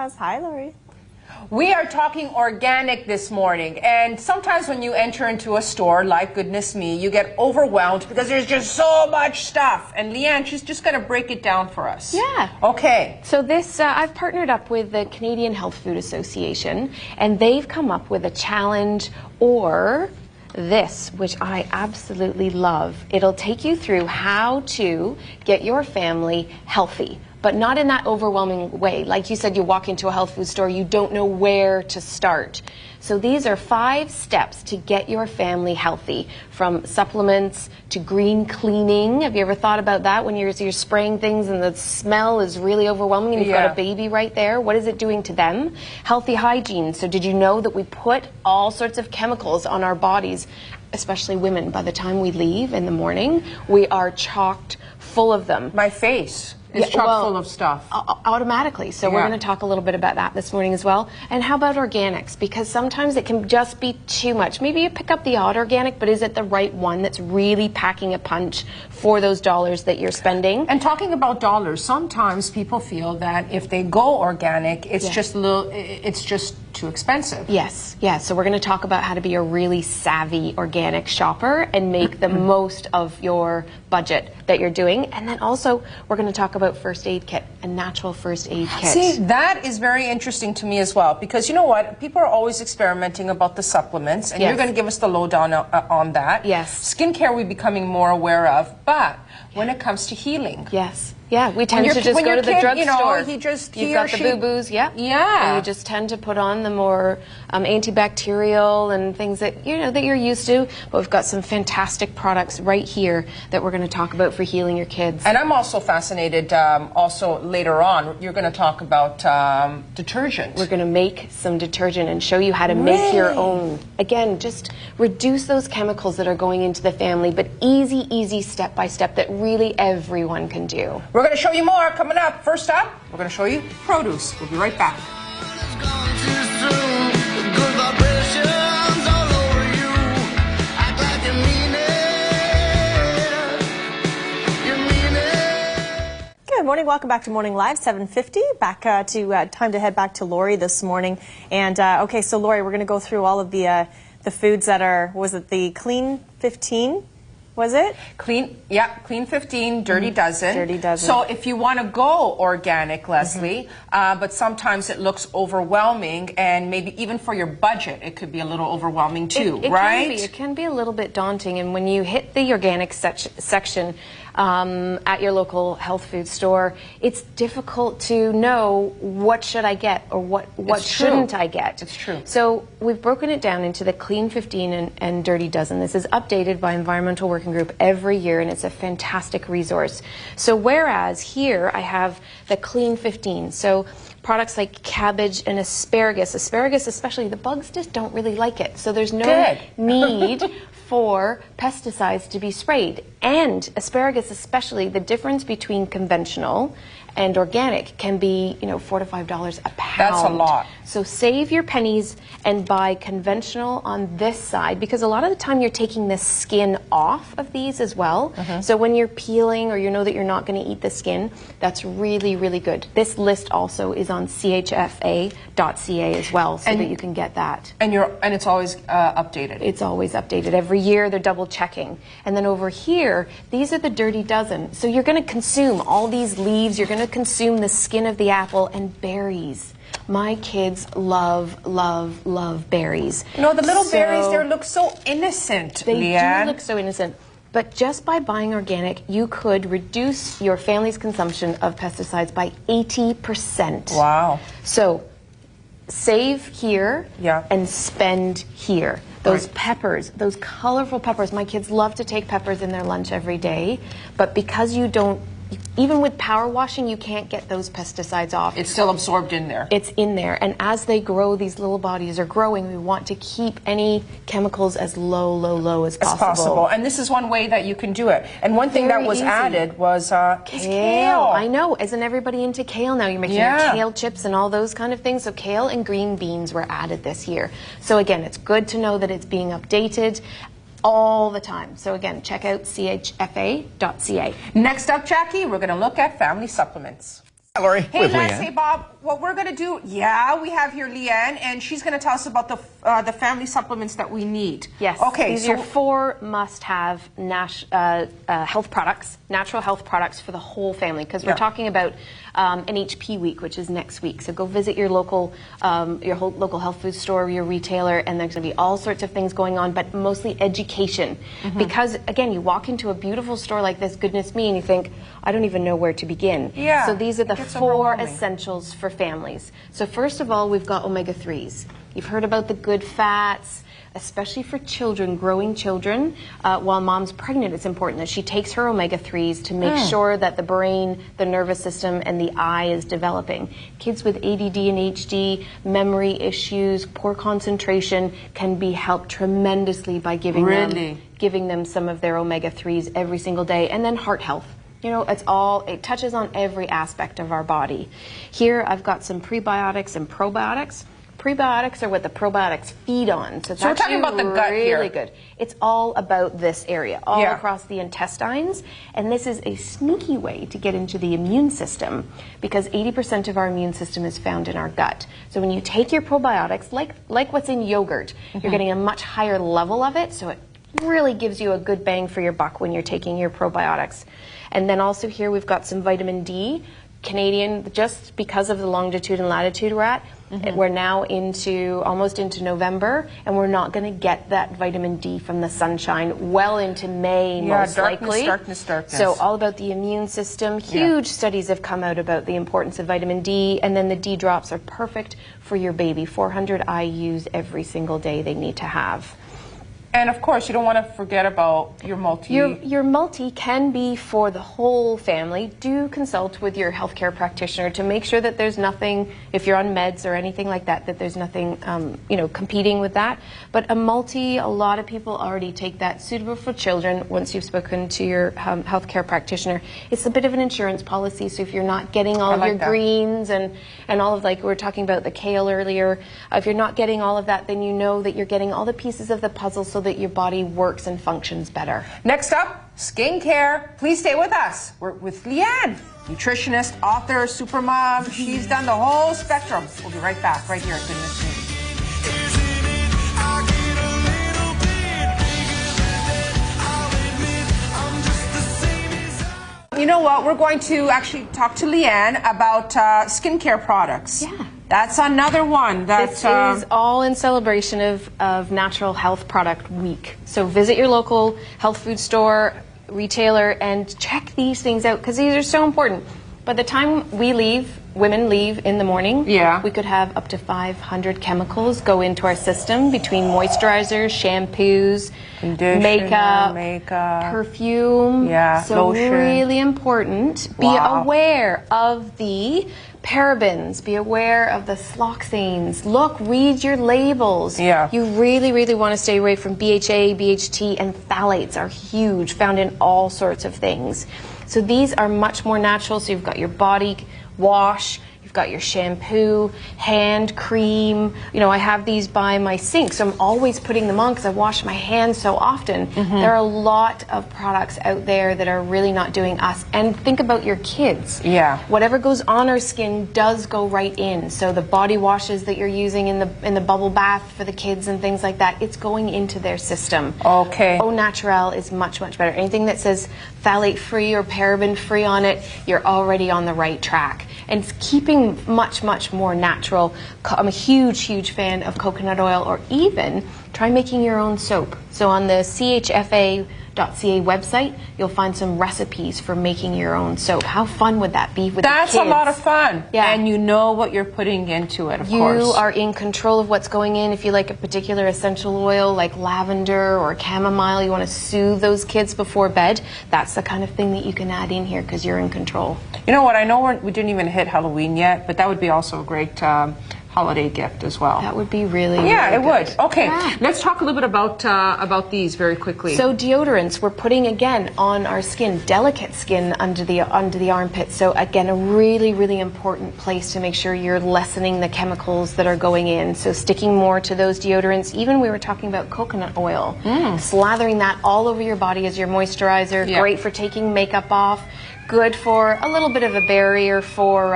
has. Hi, Lori. We are talking organic this morning, and sometimes when you enter into a store, like goodness me, you get overwhelmed because there's just so much stuff. And Leanne, she's just going to break it down for us. Yeah. Okay. So this, I've partnered up with the Canadian Health Food Association, and they've come up with a challenge, or this, which I absolutely love. It'll take you through how to get your family healthy, but not in that overwhelming way. Like you said, you walk into a health food store, you don't know where to start. So these are 5 steps to get your family healthy, from supplements to green cleaning. Have you ever thought about that when you're spraying things and the smell is really overwhelming and you've got a baby right there? What is it doing to them? Healthy hygiene. So did you know that we put all sorts of chemicals on our bodies, especially women? By the time we leave in the morning, we are chocked full of them. My face is chock full of stuff. Automatically. So we're going to talk a little bit about that this morning as well. And how about organics? Because sometimes it can just be too much. Maybe you pick up the odd organic, but is it the right one that's really packing a punch for those dollars that you're spending? And talking about dollars, sometimes people feel that if they go organic, it's just a little, it's just too expensive. Yes, yeah. So we're going to talk about how to be a really savvy organic shopper and make the most of your budget that you're doing. And then also we're going to talk about first aid kit, a natural first aid kit. See, that is very interesting to me as well, because you know what? People are always experimenting about the supplements, and you're going to give us the lowdown on that. Yes. Skincare we're becoming more aware of, but when it comes to healing. Yes. Yeah, we tend to just go to the drugstore. You know, You've got the boo-boos, yeah. And you just tend to put on the more antibacterial and things that, you know, that you're used to. But we've got some fantastic products right here that we're going to talk about for healing your kids. And I'm also fascinated, also later on, you're going to talk about detergent. We're going to make some detergent and show you how to make your own. Again, just reduce those chemicals that are going into the family, but easy step by step that really everyone can do. We're going to show you more coming up. First up, we're going to show you produce. We'll be right back. Good morning. Welcome back to Morning Live, 7:50. Back to time to head back to Lori this morning. And okay, so Lori, we're going to go through all of the foods that are, was it the Clean 15? Was it? Clean 15, Dirty Dozen. Dirty Dozen. So if you want to go organic, Leslie, but sometimes it looks overwhelming, and maybe even for your budget, it could be a little overwhelming too, right? It can be a little bit daunting, and when you hit the organic section at your local health food store, it's difficult to know what should I get or what shouldn't I get. It's true. So we've broken it down into the Clean 15 and Dirty Dozen. This is updated by Environmental Working Group every year, and it's a fantastic resource. So whereas here I have the Clean 15, so products like cabbage and asparagus especially, the bugs just don't really like it. So there's no need for pesticides to be sprayed. And asparagus especially, the difference between conventional and organic can be, you know, $4 to $5 a pound. That's a lot. So save your pennies and buy conventional on this side, because a lot of the time you're taking the skin off of these as well. So when you're peeling, or you know that you're not going to eat the skin, that's really, really good. This list also is on chfa.ca as well, so that you can get that. And it's always updated. It's always updated. Every year they're double checking. And then over here, these are the Dirty Dozen. So you're going to consume all these leaves, you're going to consume the skin of the apple and berries. My kids love berries. You know, the little berries there look so innocent, They Leanne. do look so innocent. But just by buying organic, you could reduce your family's consumption of pesticides by 80%. Wow. So save here and spend here. Those peppers, those colorful peppers. My kids love to take peppers in their lunch every day, but because you don't, even with power washing, you can't get those pesticides off. It's still absorbed in there. It's in there. And as they grow, these little bodies are growing. We want to keep any chemicals as low as possible. And this is one way that you can do it. And one thing that was added was kale. I know. Isn't everybody into kale now? You're making your kale chips and all those kind of things. So kale and green beans were added this year. So again, it's good to know that it's being updated all the time. So again, check out chfa.ca. Next up, Jackie, we're going to look at family supplements. Hi, Lori. Hey, Les, hey, Bob. what we're going to do, we have here Leanne, and she's going to tell us about the family supplements that we need. Yes. Okay. These are your 4 must-have health products, natural health products for the whole family, because we're talking about NHP week, which is next week. So go visit your local health food store, your retailer, and there's going to be all sorts of things going on, but mostly education. Because again, you walk into a beautiful store like this, goodness me, and you think, I don't even know where to begin. Yeah. So these are the 4 essentials for families. So first of all, we've got omega-3s. You've heard about the good fats, especially for children, growing children. While mom's pregnant, it's important that she takes her omega-3s to make sure that the brain, the nervous system, and the eye is developing. Kids with ADD and HD, memory issues, poor concentration can be helped tremendously by giving them some of their omega-3s every single day. And then heart health. You know, it touches on every aspect of our body. Here I've got some prebiotics and probiotics. Prebiotics are what the probiotics feed on. So we're talking about the gut here. Really good. It's all about this area, all across the intestines. And this is a sneaky way to get into the immune system, because 80% of our immune system is found in our gut. So when you take your probiotics, like what's in yogurt, you're getting a much higher level of it. So it really gives you a good bang for your buck when you're taking your probiotics. And then also here we've got some vitamin D. Canadian, just because of the longitude and latitude we're at, we're now almost into November, and we're not going to get that vitamin D from the sunshine well into May, most likely. Darkness. So all about the immune system. Huge studies have come out about the importance of vitamin D, and then the D drops are perfect for your baby. 400 IUs every single day they need to have. And of course, you don't want to forget about your multi. Your multi can be for the whole family. Do consult with your healthcare practitioner to make sure that there's nothing, if you're on meds or anything like that, that there's nothing, competing with that. But a multi, a lot of people already take that. Suitable for children. Once you've spoken to your healthcare practitioner, it's a bit of an insurance policy. So if you're not getting all of your greens and all of, like we were talking about the kale earlier, if you're not getting all of that, then you know that you're getting all the pieces of the puzzle so that your body works and functions better. Next up, skincare. Please stay with us. We're with Leanne, nutritionist, author, supermom. She's done the whole spectrum. We'll be right back, right here at Goodness Me. You know what? We're going to actually talk to Leanne about skincare products. Yeah. That's another one. This is all in celebration of Natural Health Product Week. So visit your local health food store, retailer, and check these things out, because these are so important. By the time women leave in the morning, we could have up to 500 chemicals go into our system between moisturizers, shampoos, makeup, perfume. So lotion. Really important. Be aware of the parabens, be aware of the siloxanes. Read your labels. You really, really want to stay away from BHA, BHT, and phthalates are huge, found in all sorts of things. So these are much more natural. So you've got your body wash, you've got your shampoo, hand cream. You know, I have these by my sink, so I'm always putting them on because I wash my hands so often. There are a lot of products out there that are really not doing us. And think about your kids. Whatever goes on our skin does go right in. So the body washes that you're using in the bubble bath for the kids and things like that, it's going into their system. Au Naturel is much, much better. Anything that says phthalate free or paraben free on it, you're already on the right track. And it's keeping much, much more natural. I'm a huge, huge fan of coconut oil, or even try making your own soap. So on the CHFA.ca website, you'll find some recipes for making your own soap. How fun would that be with the kids? That's a lot of fun. And you know what you're putting into it, of course. You are in control of what's going in. If you like a particular essential oil like lavender or chamomile, you want to soothe those kids before bed, that's the kind of thing that you can add in here because you're in control. You know what, I know we didn't even hit Halloween yet, but that would be also a great holiday gift as well. That would be really, yeah, really it would. Okay, let's talk a little bit about these very quickly. So deodorants, we're putting again on our skin, delicate skin under the armpit. So again, a really, really important place to make sure you're lessening the chemicals that are going in. So sticking more to those deodorants. Even we were talking about coconut oil, slathering that all over your body as your moisturizer. Great for taking makeup off. good for a little bit of a barrier for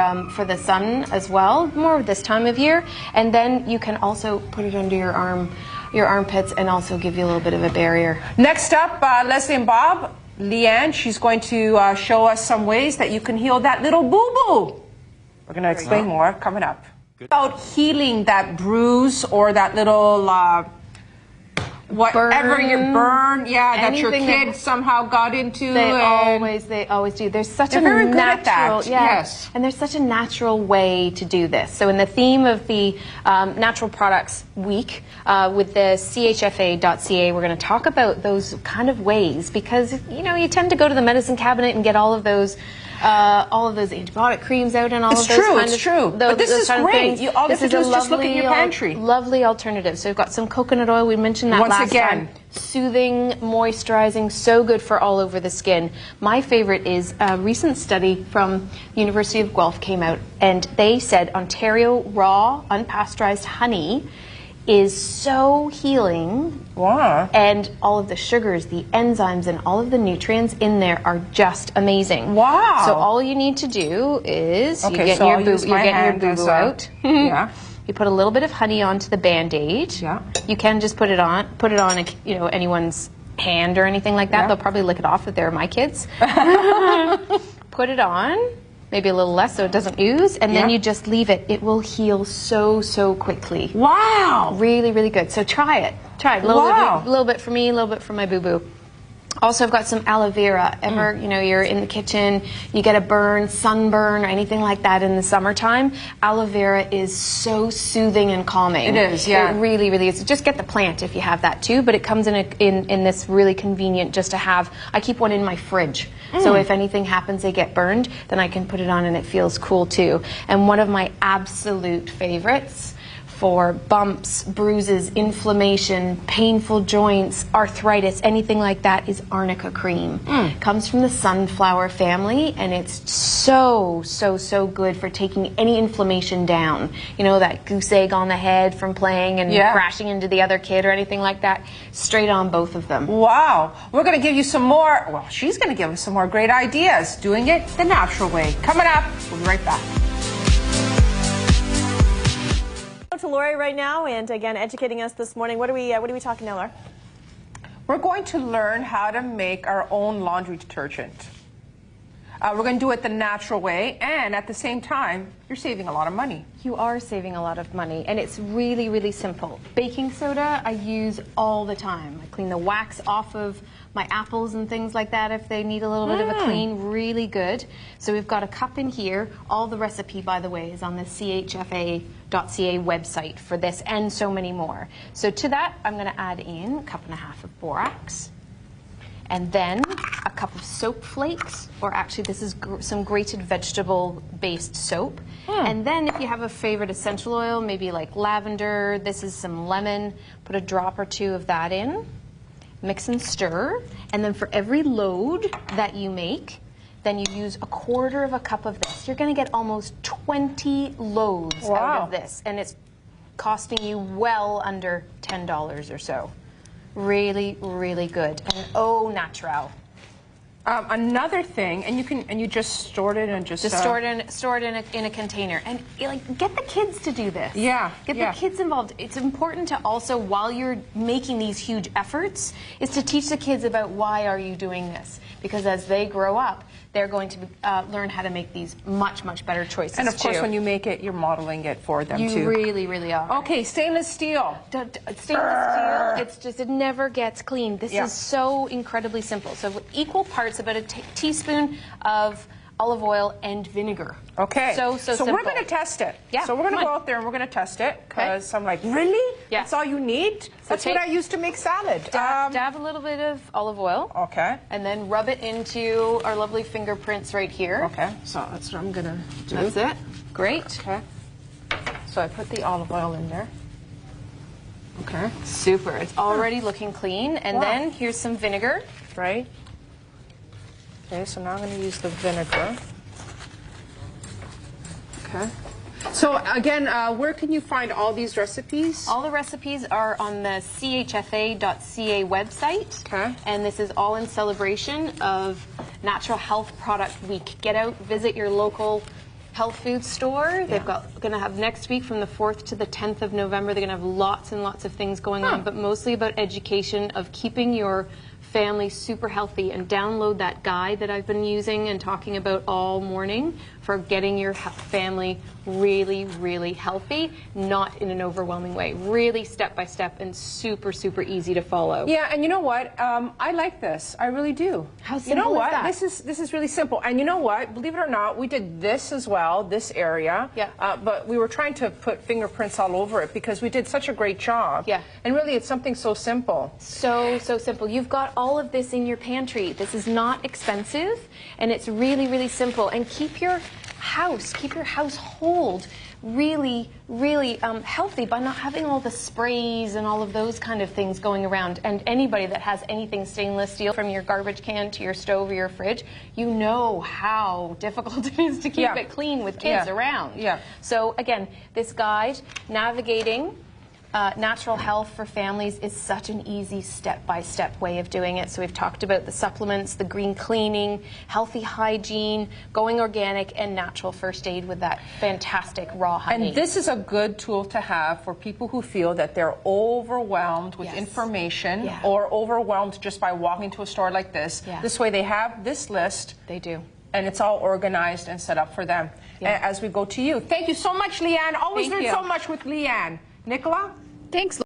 the sun as well, more this time of year. And then you can also put it under your armpits, and also give you a little bit of a barrier. Next up, Leslie and Bob, Leanne, she's going to show us some ways that you can heal that little boo-boo. We're going to explain more coming up. About healing that bruise or that little whatever you burn, that your kid somehow got into. They always do. There's such a very good at natural, that. Yes. And there's such a natural way to do this. So in the theme of the Natural Products Week with the CHFA.ca, we're going to talk about those kind of ways, because you tend to go to the medicine cabinet and get all of those antibiotic creams out and all of those It's true. But this is great. All you have to do is just look in your pantry. Lovely alternative. So we've got some coconut oil. We mentioned that last time. Soothing, moisturizing, so good for all over the skin. My favorite is a recent study from the University of Guelph came out, and they said Ontario raw, unpasteurized honey is so healing. Wow. And all of the sugars, the enzymes, and all of the nutrients in there are just amazing. Wow. So all you need to do is you're getting your boo-boo out. Yeah. You put a little bit of honey onto the Band-Aid. Yeah. You can just put it on anyone's hand or anything like that. Yeah. They'll probably lick it off if they're my kids. Put it on. Maybe a little less so it doesn't ooze, and then you just leave it. It will heal so quickly. Wow. Really, really good. So try it. A little bit for me, a little bit for my boo-boo. Also, I've got some aloe vera. You're in the kitchen, you get a burn, sunburn, or anything like that in the summertime, aloe vera is so soothing and calming. It is, yeah. It really, really is. Just get the plant if you have that too, but it comes in this really convenient just to have. I keep one in my fridge. So if anything happens, they get burned, then I can put it on and it feels cool too. And one of my absolute favorites for bumps, bruises, inflammation, painful joints, arthritis, anything like that is arnica cream. Comes from the sunflower family, and it's so good for taking any inflammation down. That goose egg on the head from playing and crashing into the other kid or anything like that. Straight on both of them. Wow. We're going to give you some more, she's going to give us some more great ideas, doing it the natural way. Coming up, we'll be right back. To Lori right now, and again educating us this morning. What are we talking now, Laura? We're going to learn how to make our own laundry detergent. We're going to do it the natural way, and at the same time, you're saving a lot of money. You are saving a lot of money, and it's really, really simple. Baking soda I use all the time. I clean the wax off of my apples and things like that if they need a little bit of a clean. Really good. So we've got a cup in here. All the recipe, by the way, is on the CHFA.ca website for this and so many more. So to that, I'm going to add in a cup and a half of borax. And then a cup of soap flakes, or actually this is some grated vegetable-based soap. And then if you have a favorite essential oil, maybe like lavender, this is some lemon, put a drop or two of that in. Mix and stir, and then for every load that you make, then you use a quarter of a cup of this. You're going to get almost 20 loads out of this, and it's costing you well under $10 or so. Really, really good, and au naturel. Another thing, and you just stored it and just store it in a container, and get the kids to do this. Get the kids involved. It's important to also, while you're making these huge efforts, is to teach the kids about why are you doing this, because as they grow up, they're going to learn how to make these much better choices. And of course, when you make it, you're modeling it for them too. You really, really are. Okay, stainless steel. Stainless steel. It's just, it never gets clean. This is so incredibly simple. So equal parts, about a teaspoon of olive oil and vinegar. Okay. So simple. We're going to test it. Yeah. So we're going to go out there and we're going to test it, because I'm like, really? Yeah. That's all you need? That's what I use to make salad. Dab a little bit of olive oil. Okay. And then rub it into our lovely fingerprints right here. Okay. So that's what I'm going to do. That's it. Great. Okay. So I put the olive oil in there. Okay. Super. It's already looking clean. And then here's some vinegar. Right. Okay, so now I'm going to use the vinegar. Okay. So again, where can you find all these recipes? All the recipes are on the chfa.ca website. Okay. And this is all in celebration of Natural Health Product Week. Get out, visit your local health food store. They've going to have next week from the 4th to the 10th of November. They're going to have lots and lots of things going on, but mostly about education of keeping your family super healthy, and download that guide that I've been using and talking about all morning for getting your family really, really healthy, not in an overwhelming way. Really step by step and super, super easy to follow. Yeah, and you know what? I like this. I really do. How simple you know what? is that? This is really simple. And you know what? Believe it or not, we did this as well, this area. Yeah. But we were trying to put fingerprints all over it because we did such a great job. Yeah. And really, it's something so simple. So simple. You've got all of this in your pantry. This is not expensive, and it's really, really simple. And keep your household really, really healthy by not having all the sprays and all of those kind of things going around. And anybody that has anything stainless steel, from your garbage can to your stove or your fridge, you know how difficult it is to keep it clean with kids around. Yeah. So again, this guide, Navigating Natural Health for Families, is such an easy step-by-step way of doing it. So we've talked about the supplements, the green cleaning, healthy hygiene, going organic, and natural first aid with that fantastic raw honey. And this is a good tool to have for people who feel that they're overwhelmed with information or overwhelmed just by walking to a store like this. This way they have this list. They do. And it's all organized and set up for them. As we go to you. Thank you so much, Leanne. Always learn so much with Leanne. Nicola? Thanks,